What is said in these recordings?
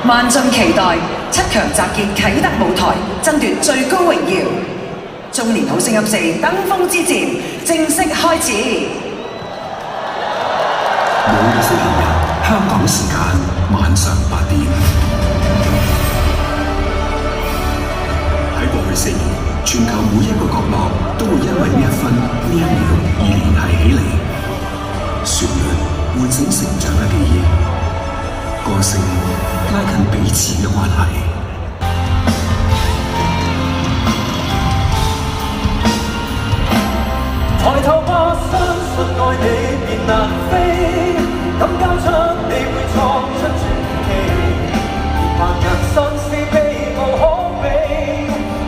萬眾期待七強集結啟德舞台，爭奪最高榮耀。中年好聲音4登峰之戰正式開始。每個星期日香港時間晚上8點。喺過去4年，全球每一個角落都會因為呢一分呢一秒而聯繫起嚟。旋律喚醒成長嘅記憶，歌聲拉近彼此嘅關係。抬頭吧，相信愛你便能飛，敢交出你會創出傳奇。連萬人生是悲無可比，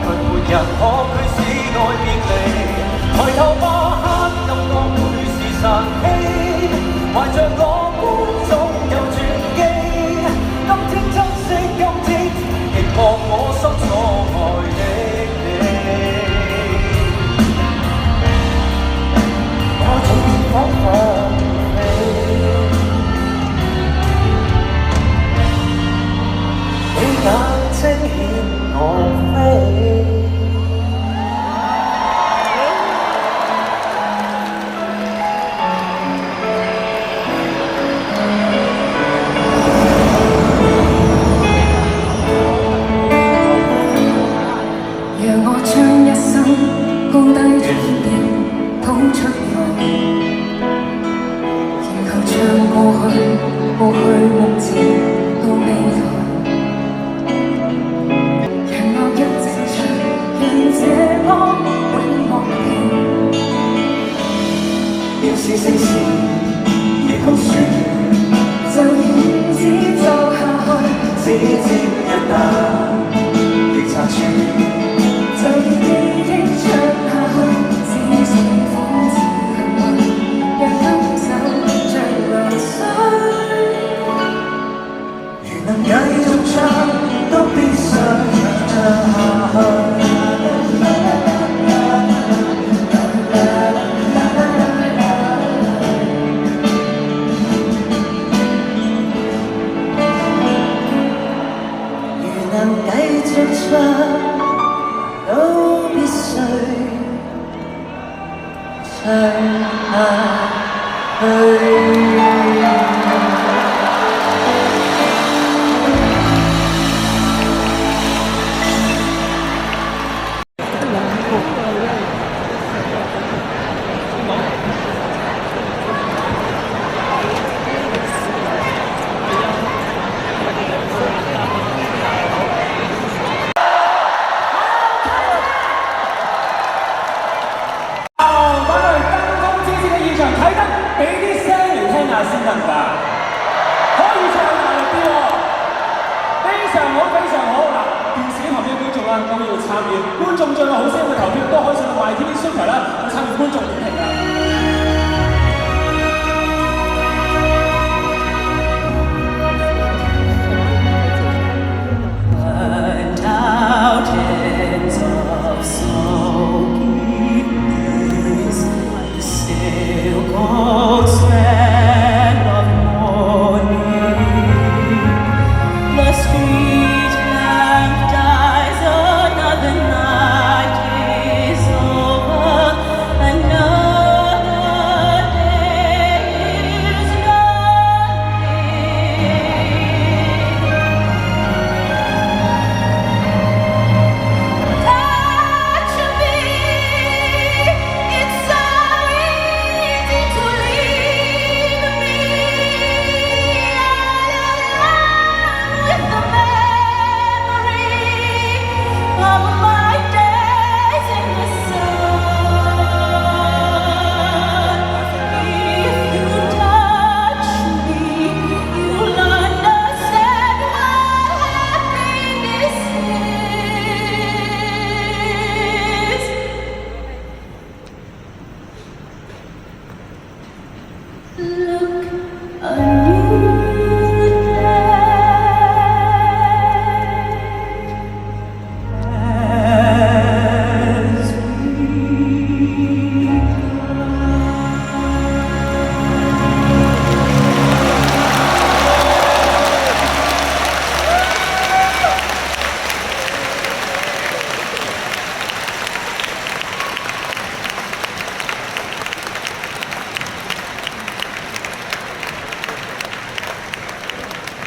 卻沒人可驅使愛別離。抬頭吧，黑暗當會是神器，懷着樂觀總有轉機。今天珍惜今天，亦望我心所愛的你。我早已彷徨你眼睛牽我飛。讓我將一生放低轉變，抱出來，然後將過去、目前到未來，讓我一直唱，讓這歌永樂平。要是聲線亦曲旋，就演只奏下去，只接一單亦拆穿。就要記憶唱下去，只是仿似幸運，讓今首像流水。如能繼續唱，都必須唱下去。如能繼續唱，都必須唱下去。觀眾最後好聲嘅投票都可以上到 MyTV Super 啦，去參與觀眾點評啦。And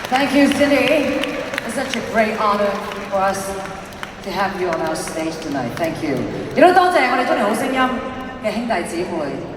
Thank you, Cindy. It's such a great honor for us to have you on our stage tonight. Thank you.亦都多謝我哋中年好聲音嘅兄弟姊妹。